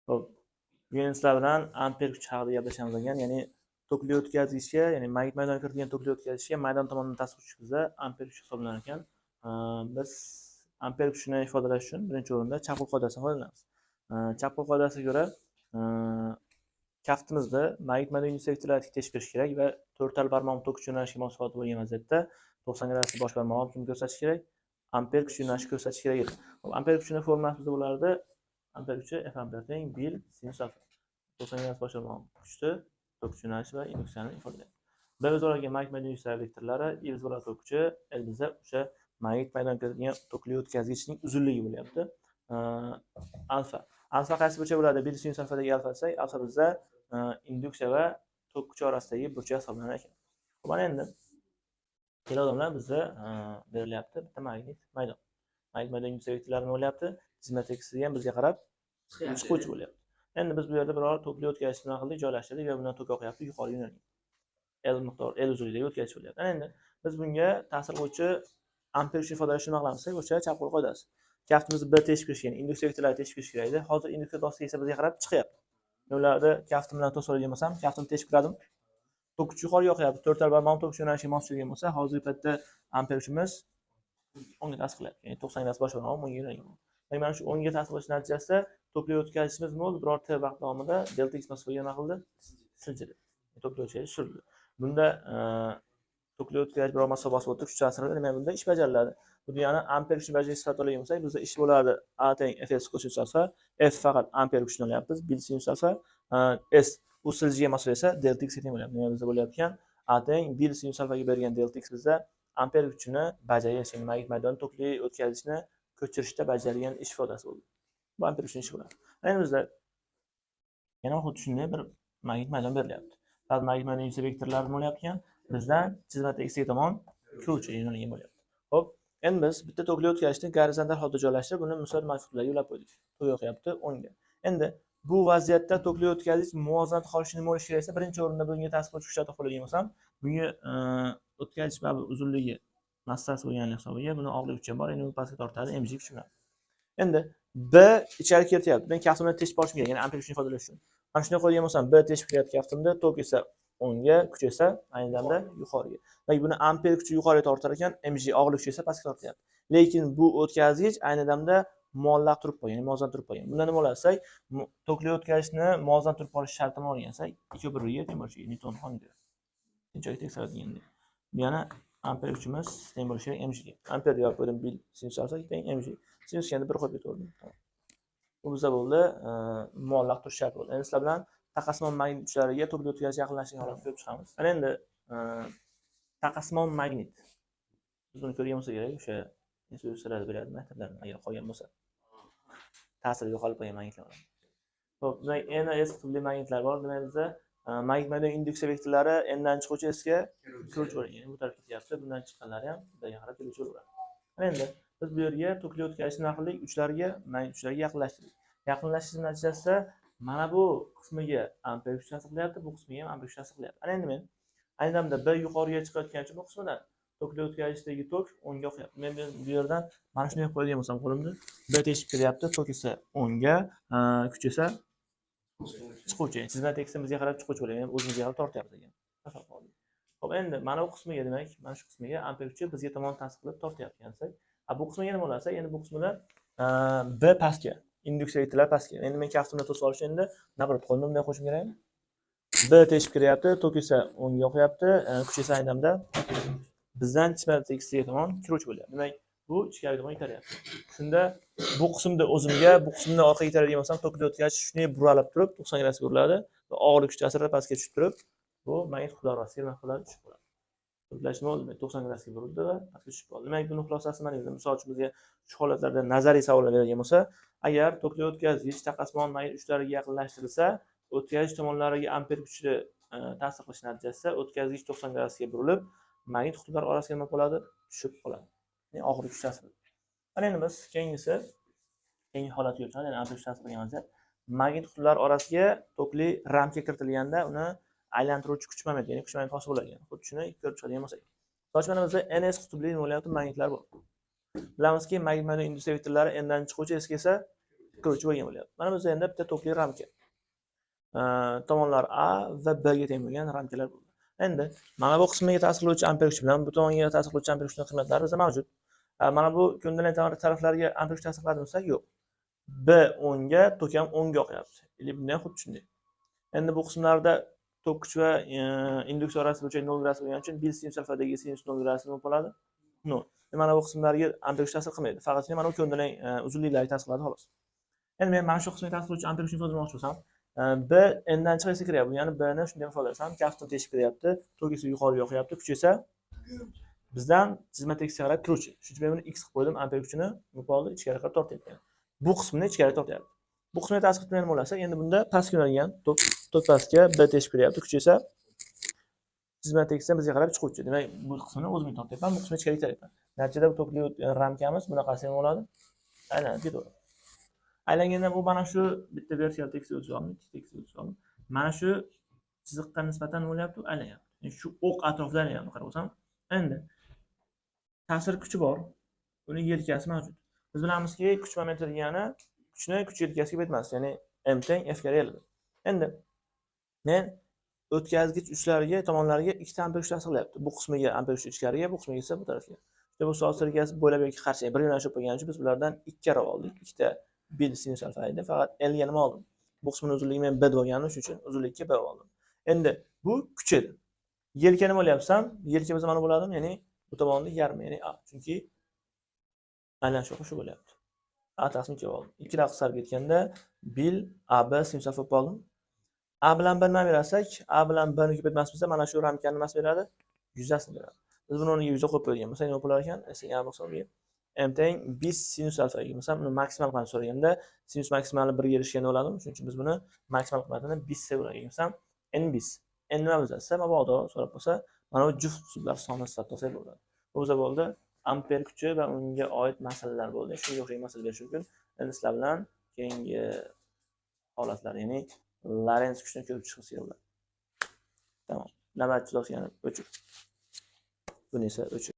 Xo'p, bugun sizlar bilan amper kuchi haqida gaplashamiz ekan, ya'ni tokli o'tkazgichga, ya'ni magnit maydonga kiritilgan tokli o'tkazgichga maydon tomonidan ta'sir kuchi bizda amper kuchi hisoblanar ekan. Biz amper kuchini ifodalash uchun birinchi o'rinda Chapel qoidasidan foydalanamiz. Chapel qoidasiga ko'ra, kaftimizda magnit maydon yuksekliklarga tegish berish kerak va to'rtal barmoq tok kuchi yo'nalishiga munosabati bo'lgan vaziyatda 90 gradusli bosh barmog'i kimni ko'rsatish kerak? Amper kuchi yo'nalishi ko'rsatish kerak edi. Amper kuchini formulasi bizda bo'lardi. Amper kuchi F amper teng bil sinus alfa. 90 gradus bosh barmoq kuchi tok kuchi yo'nalishi va induksiyani ifodalaydi. B o'z o'rniga magnit maydon yuksak vektorlari, I biz bo'ladi tok kuchi, L bizda o'sha magnit maydonga kirgan tokli o'tkazgichning uzunligi bo'lyapti. Alfa. Alfa qaysi burchak bo'ladi? Bil sinus alfadagi alfa desak, alfa bizda induksiya va tok kuchi orasidagi burchak hisoblanar ekan. Mana endi keladimlar bizda berilyapti bitta magnit maydon. Magnit maydon yuksak vektorlari nima bo'lyapti? Xizmat eksisi ham bizga qarab chiquvchi bo'lyapti. Endi biz bu yerda biror tokli o'tkazgich bilan qildik, joylashtirdik va bundan tok oqyapti, yuqoriga yo'nalgan. L miqdor L uzunligidagi o'tkazgich bo'lyapti. Endi biz bunga ta'sir qiluvchi amper kuchini ifodalashni nima qilamiz? O'sha Chapel qoidasi. Kaftimizni bir teshib kirish, ya'ni induksiya vektorlari teshib kirish kerak edi. Hozir induksiya doskasi esa bizga qarab chiqyapti. Ularda kaftim bilan to'solgan bo'lsam, kaftimni teshib kiradim. Tok kuchi yuqoriga oqyapti. To'rtal barmoq tok kuchi yo'nalishiga mos kelgan bo'lsa, hozirgi paytda amper kuchimiz 10 ga ta'sir qilyapti. Ya'ni 90 gradus bosh barmoq 10 ga yo'nalgan. Mana shu 10 ga ta'sir qilish natijasida tokli o'tkazgichimiz nima bo'ldi? Biror t vaqt davomida delta x masofasiga nima qildi? Siljidi. Tokli o'tkazgich surildi. Bunda tokli o'tkazgich biror masofa bosib o'tib kuch ta'siri demak bunda ish bajariladi. Bu degani amper kuchini bajarish sifat olgan bo'lsak, bizda ish bo'ladi A teng Fs kosinus alfa. F faqat amper kuchini olyapmiz, bil sinus alfa. S u siljigan masofa esa delta x teng bo'lyapti. Nima bizda bo'layotgan? A teng bil sinus alfaga bergan delta x bizda amper kuchini bajarish, ya'ni magnit maydon tokli o'tkazgichni ko'chirishda bajargan ish ifodasi bo'ldi. Bu amper kuchini ishi bo'ladi. Endi bizda yana xuddi shunday bir magnit maydon berilyapti. Faqat magnit maydon yuksak vektorlari nima bo'lyapti ekan? Bizdan chizmada x tomon kiruvchi yo'nalgan bo'lyapti. Xo'p, endi biz bitta tokli o'tkazgichni gorizontal holda joylashtirib, uni misol manfiqlarga yo'lab qo'ydik. Tok yoqyapti 10 ga. Endi bu vaziyatda tokli o'tkazgich muvozanat qolishi nima bo'lishi kerak esa, birinchi o'rinda bunga ta'sir qiluvchi kuchlar topilgan bo'lsam, bunga o'tkazgich baribir uzunligi massasi bo'lganligi hisobiga buni og'irlik kuchi bor, endi u pastga tortadi, mg kuchi bilan. Endi B ichari kirityapti. Men kaftimni teshib olishim kerak, ya'ni amper kuchini ifodalash uchun. Mana shunday qo'ygan bo'lsam, B teshib kiryapti kaftimda, tok esa 10 ga, kuch esa ayni damda yuqoriga. Demak, buni amper kuchi yuqoriga tortar ekan, mg og'irlik kuchi esa pastga tortyapti. Lekin bu o'tkazgich ayni damda muallaq turib qolgan, ya'ni muvozan turib qolgan. Bunda nima bo'ladi desak, tokli o'tkazgichni muvozan turib qolish shartini o'rgansak, 2/1 teng bo'lishi kerak, Newton qonuniga. Tinchak tekshiriladi deganda. Bu yana amper kuchimiz teng bo'lishi kerak mg. Amper deb qo'ydim, bil sinus alfa teng mg. Sinus yana bir qo'yib ketaverdim. Bu bizda bo'ldi, muallaq turish shart bo'ldi. Endi sizlar bilan taqasimon magnit kuchlariga tokli o'tkazgich yaqinlashgan holatni ko'rib chiqamiz. Mana endi taqasimon magnit biz buni ko'rgan bo'lsak kerak, o'sha instruksiyalarda beradi maktablarda agar qolgan bo'lsa. Ta'siri yo'qolib qolgan magnitlar. Xo'p, demak, NS tubli magnitlar bor. Demak, bizda magnit maydon induksiya vektorlari N dan chiquvchi S ga kiruvchi bo'lgan. Ya'ni bu tarafga ketyapti, bundan chiqqanlari ham bunga qarab keluvchi bo'ladi. Mana endi biz bu yerga tokli o'tkazgichni nima qildik? Uchlarga, magnit uchlarga yaqinlashtirdik. Yaqinlashtirish natijasida mana bu qismiga amper kuchi ta'sir qilyapti, bu qismiga ham amper kuchi ta'sir qilyapti. Ana endi men ayni damda B yuqoriga chiqayotgan uchun bu qismidan tokli o'tkazgichdagi tok 10 ga oqyapti. Men bu yerdan mana shunday qo'ygan bo'lsam qo'limni, B teshib kiryapti, tok esa 10 ga, kuch esa chiquvchi. Chizmada eksimiz bizga qarab chiquvchi bo'ladi. Ya'ni o'zimizga qarab tortyapti ekan. Xo'p, endi mana bu qismiga, demak, mana shu qismiga amper kuchi bizga tomon ta'sir qilib tortyapti desak, bu qismiga nima bo'lsa, endi bu qismida B pastga, induksiya vektorlar pastga. Endi men kaftimni to'sib olish uchun endi nabrat qo'limni bunday qo'shim kerakmi? B teshib kiryapti, tok esa 10 ga oqyapti, kuch esa ayni damda bizdan chizmada eksiga tomon kiruvchi bo'lyapti. Demak, bu ichkariga tomon itaryapti. Shunda bu qismda o'zimga, bu qismni orqaga itaradigan bo'lsam, tokli o'tkazgich shunday buralib turib 90 gradusga buriladi va og'irlik kuchi ta'sirida pastga tushib turib, bu magnit qutblari orasiga nima qiladi? Tushib qoladi. To'plash nima bo'ldi? 90 gradusga burildi va pastga tushib qoldi. Demak, buni xulosasi mana endi. Misol uchun bizga shu holatlarda nazariy savollar berilgan bo'lsa, agar tokli o'tkazgich taqasimon magnit uchlariga yaqinlashtirilsa, o'tkazgich tomonlariga amper kuchi ta'sir qilish natijasida o'tkazgich 90 gradusga burilib, magnit qutblari orasiga nima bo'ladi? Tushib qoladi. Ya'ni og'irlik kuchi ta'siri. Mana endi biz keyingi holatga o'tamiz. Ya'ni amper kuchi ta'sir qilgan vaziyat. Magnit qutblari orasiga tokli ramka kiritilganda uni aylantiruvchi kuch moment, ya'ni kuch moment hosil bo'ladi. Xuddi shuni ko'rib chiqadigan bo'lsak. Soch mana bizda NS qutbli bo'lyapti magnitlar bor. Bilamizki, magnit maydon induksiya vektorlari N dan chiquvchi, S ga esa kiruvchi bo'lgan bo'lyapti. Mana bizda endi bitta tokli ramka. Tomonlar A va B ga teng bo'lgan ramkalar bo'ldi. Endi mana bu qismiga ta'sirlovchi amper kuchi bilan bu tomonga ta'sirlovchi amper kuchining qiymatlari bizda mavjud. Mana bu ko'ndalang taraflarga amper kuch ta'sir qiladimi desak, yo'q. B 10 ga, tok ham 10 ga oqyapti. Bunda ham xuddi shunday. Endi bu qismlarda tok kuch va induksiya orasida o'lchak 0 gradus bo'lgani uchun bil sinus alfadagi sinus 0 gradus nima bo'ladi? 0. Mana bu qismlarga amper kuch ta'sir qilmaydi. Faqat mana bu ko'ndalang uzunliklarga ta'sir qiladi xolos. Endi men mana shu qismga ta'sir qiluvchi amper kuchni ifodalamoqchi bo'lsam, B n'dan chiqib esa kiryapti. Ya'ni B ni shunday ifodalasam, kaftni teshib kiryapti, tok esa yuqoriga oqyapti, kuch esa bizdan chizma tekisga qarab kiruvchi. Shuning uchun men buni x qilib qo'ydim, amper kuchini bu holda ichkariga qarab tortyapti. Bu qismini ichkariga tortyapti. Bu qismga ta'sir qilgan bo'lsa, endi bunda pastga yo'nalgan tok pastga B teshib kiryapti, kuch esa chizma tekisdan bizga qarab chiquvchi. Demak, bu qismini o'zim tortyapman, bu qismini ichkariga kiryapman. Natijada bu tokli ramkamiz bunaqasi ham bo'ladi. Aylanib ketadi. Aylangandan bu mana shu bitta vertikal tekisga o'tib oldim, tik tekisga o'tib oldim. Mana shu chiziqqa nisbatan nima bo'lyapti? Aylanyapti. Shu o'q atrofida aylanyapti, qarab olsam. Endi ta'sir kuchi bor. Uning yelkasi mavjud. Biz bilamizki, kuch momenti degani kuchni kuch yelkasiga betmas, ya'ni m teng f ga aylanadi. Endi men o'tkazgich uchlariga, tomonlariga ikkita amper kuch ta'sir qilyapti. Bu qismiga amper kuch ichkariga, bu qismiga esa bu tarafga. Bu soat seriyasi bo'ylab yoki qarshi bir yo'nalish bo'lgani uchun biz bulardan ikki karra oldik. Ikkita bil sinus alfa edi. Faqat L ga nima oldim? Bu qismining uzunligi men B deb olganim shuning uchun uzunlikka B oldim. Endi bu kuch edi. Yelka nima olyapsam, yelka biz mana bo'ladim, ya'ni bu tomonda yarmi, ya'ni A. Chunki aynan shu bo'lyapti. A taqsim 2 oldim. 2 raqs sarf etganda bil AB sinus alfa oldim. A bilan B nima berasak, A bilan B ni ko'paytmasmizda mana shu ramkani nimasi beradi? Yuzasini beradi. Biz buni o'rniga yuza qo'yib qo'ygan bo'lsak, nima bo'lar ekan? A hisobiga m teng bis sinus alfa ga bo'lsa, buni maksimal qilib so'raganda sinus maksimalni 1 ga erishganda bo'ladimi? Shuning uchun biz buni maksimal qiymatini bis deb o'rnagan n bis. N nima bizda? Mabodo so'rab bo'lsa, mana bu juft usullar soni hisob qilsak bo'ladi. Bu bo'ldi amper kuchi va unga oid masalalar bo'ldi. Shunga o'xshagan masala berish mumkin. Endi sizlar bilan keyingi holatlar, ya'ni Lorentz kuchini ko'rib chiqishga bo'ladi. Tamom. Navbatchi dosiyani o'chir. Buni esa o'chir.